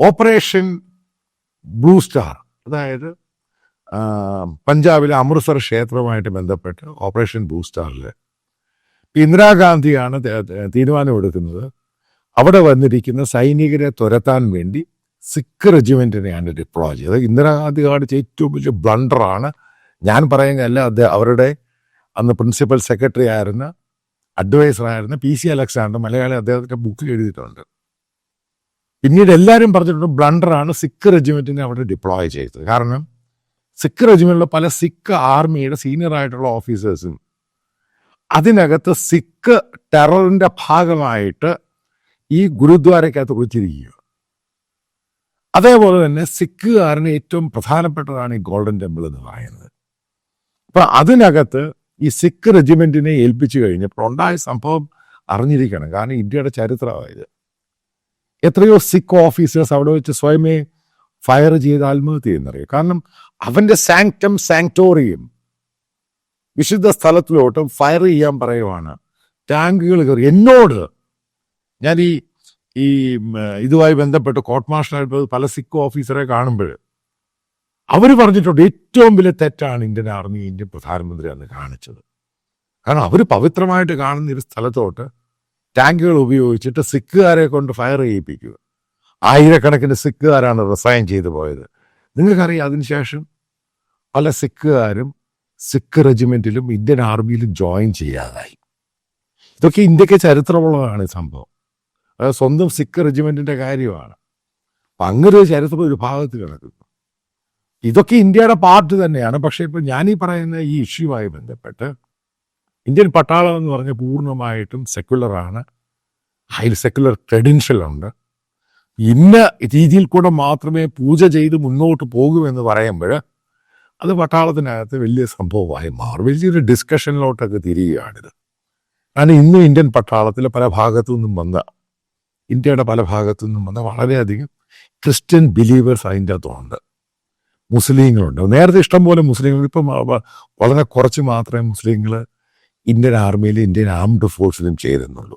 Operation blue star, അതായത് പഞ്ചാബിലെ അമൃത്സർ ക്ഷേത്രവുമായിട്ട് ബന്ധപ്പെട്ട് ഓപ്പറേഷൻ ബ്ലൂ സ്റ്റാറിൽ ഇന്ദിരാഗാന്ധിയാണ് തീരുമാനമെടുക്കുന്നത്. അവിടെ വന്നിരിക്കുന്ന സൈനികരെ തുരത്താൻ വേണ്ടി സിഖ് റെജിമെൻറ്റിനെയാണ് ഡിപ്ലോയ് ചെയ്തത്. ഇന്ദിരാഗാന്ധി കാണിച്ച ഏറ്റവും വലിയ ബ്ലണ്ടറാണ്. ഞാൻ പറയുന്നതല്ല, അവരുടെ അന്ന് പ്രിൻസിപ്പൽ സെക്രട്ടറി ആയിരുന്ന അഡ്വൈസറായിരുന്ന PC അലക്സാണ്ടർ മലയാളി അദ്ദേഹത്തിൻ്റെ ബുക്കിൽ എഴുതിയിട്ടുണ്ട്. പിന്നീട് എല്ലാവരും പറഞ്ഞിട്ടുണ്ട് ബ്ലണ്ടറാണ് സിഖ് റെജിമെൻറ്റിനെ അവിടെ ഡിപ്ലോയ് ചെയ്തത്. കാരണം സിഖ് റെജിമെൻറ്റിലെ പല സിഖ് ആർമിയുടെ സീനിയർ ആയിട്ടുള്ള ഓഫീസേഴ്സും അതിനകത്ത് സിഖ് ടെററിൻ്റെ ഭാഗമായിട്ട് ഈ ഗുരുദ്വാരയ്ക്കകത്ത് കുറിച്ചിരിക്കുക. അതേപോലെ തന്നെ സിഖുകാരന് ഏറ്റവും പ്രധാനപ്പെട്ടതാണ് ഈ ഗോൾഡൻ ടെമ്പിൾ എന്ന് പറയുന്നത്. അപ്പം അതിനകത്ത് ഈ സിഖ് റെജിമെൻറ്റിനെ ഏൽപ്പിച്ചു കഴിഞ്ഞപ്പോൾ ഉണ്ടായ സംഭവം അറിഞ്ഞിരിക്കണം. കാരണം ഇന്ത്യയുടെ ചരിത്രമായത്. എത്രയോ സിഖ് ഓഫീസേഴ്സ് അവിടെ വെച്ച് സ്വയമേ ഫയർ ചെയ്ത് ആത്മഹത്യ ചെയ്യുന്നറിയും. കാരണം അവൻ്റെ സാങ്ക്ടം സാങ്ക്ടോറിയം വിശുദ്ധ സ്ഥലത്തിലോട്ടും ഫയർ ചെയ്യാൻ പറയുവാണ്. ടാങ്കുകൾ കയറി. എന്നോട് ഞാൻ ഈ ഇതുമായി ബന്ധപ്പെട്ട് കോർട്ട് മാർഷലായിട്ട് പല സിഖ് ഓഫീസറെ കാണുമ്പോൾ അവർ പറഞ്ഞിട്ടുണ്ട് ഏറ്റവും വലിയ തെറ്റാണ് ഇന്ത്യൻ ആർമി ഇന്ത്യൻ പ്രധാനമന്ത്രി അന്ന് കാണിച്ചത്. കാരണം അവർ പവിത്രമായിട്ട് കാണുന്ന ഒരു സ്ഥലത്തോട്ട് ടാങ്കുകൾ ഉപയോഗിച്ചിട്ട് സിഖുകാരെ കൊണ്ട് ഫയർ ചെയ്യിപ്പിക്കുക. ആയിരക്കണക്കിന് സിഖുകാരാണ് റിസൈൻ ചെയ്തു പോയത്. നിങ്ങൾക്കറിയാം, അതിനുശേഷം പല സിഖുകാരും സിഖ് റെജിമെൻറ്റിലും ഇന്ത്യൻ ആർമിയിലും ജോയിൻ ചെയ്യാതായി. ഇതൊക്കെ ഇന്ത്യക്ക് ചരിത്രമുള്ളതാണ് ഈ സംഭവം. അത് സ്വന്തം സിഖ് റെജിമെൻറ്റിൻ്റെ കാര്യമാണ്. അപ്പം അങ്ങനെ ഒരു ചരിത്രം ഒരു ഭാഗത്ത് കിടക്കുന്നു. ഇതൊക്കെ ഇന്ത്യയുടെ പാർട്ട് തന്നെയാണ്. പക്ഷേ ഇപ്പോൾ ഞാനീ പറയുന്ന ഈ ഇഷ്യൂവായി ബന്ധപ്പെട്ട് ഇന്ത്യൻ പട്ടാളം എന്ന് പറഞ്ഞാൽ പൂർണ്ണമായിട്ടും സെക്യുലറാണ്. അതിൽ സെക്യുലർ ക്രെഡൻഷ്യലുണ്ട്. ഇന്ന രീതിയിൽ കൂടെ മാത്രമേ പൂജ ചെയ്ത് മുന്നോട്ട് പോകുമെന്ന് പറയുമ്പോൾ അത് പട്ടാളത്തിനകത്ത് വലിയ സംഭവമായി മാറും. വലിയൊരു ഡിസ്കഷനിലോട്ടൊക്കെ തിരിയുകയാണിത്. കാരണം ഇന്ന് ഇന്ത്യൻ പട്ടാളത്തിലെ പല ഭാഗത്തു നിന്നും വന്ന ഇന്ത്യയുടെ പല ഭാഗത്തു നിന്നും വന്ന വളരെയധികം ക്രിസ്ത്യൻ ബിലീവേഴ്സ് അതിൻ്റെ അകത്തുണ്ട്. മുസ്ലിങ്ങളുണ്ട്. നേരത്തെ ഇഷ്ടംപോലെ മുസ്ലിങ്ങൾ, ഇപ്പം വളരെ കുറച്ച് മാത്രമേ മുസ്ലിങ്ങൾ ഇന്ത്യൻ ആർമിയിൽ ഇന്ത്യൻ ആംഡ് ഫോഴ്സിലും ചേരുന്നുള്ളൂ.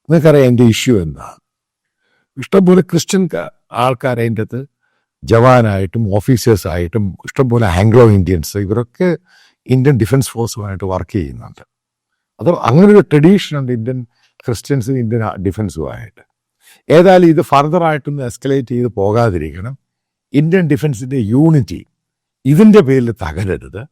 നിങ്ങൾക്കറിയാം എൻ്റെ ഇഷ്യൂ എന്താണ്. ഇഷ്ടംപോലെ ക്രിസ്ത്യൻ ആൾക്കാർ അതിൻ്റെ അകത്ത് ജവാനായിട്ടും ഓഫീസേഴ്സായിട്ടും ഇഷ്ടംപോലെ ആംഗ്ലോ ഇന്ത്യൻസ്, ഇവരൊക്കെ ഇന്ത്യൻ ഡിഫൻസ് ഫോഴ്സുമായിട്ട് വർക്ക് ചെയ്യുന്നുണ്ട്. അത് അങ്ങനൊരു ട്രഡീഷനുണ്ട് ഇന്ത്യൻ ക്രിസ്ത്യൻസും ഇന്ത്യൻ ഡിഫൻസുമായിട്ട്. ഏതായാലും ഇത് ഫർദറായിട്ടൊന്ന് എസ്കലേറ്റ് ചെയ്ത് പോകാതിരിക്കണം. ഇന്ത്യൻ ഡിഫൻസിൻ്റെ യൂണിറ്റി ഇതിൻ്റെ പേരിൽ തകരരുത്.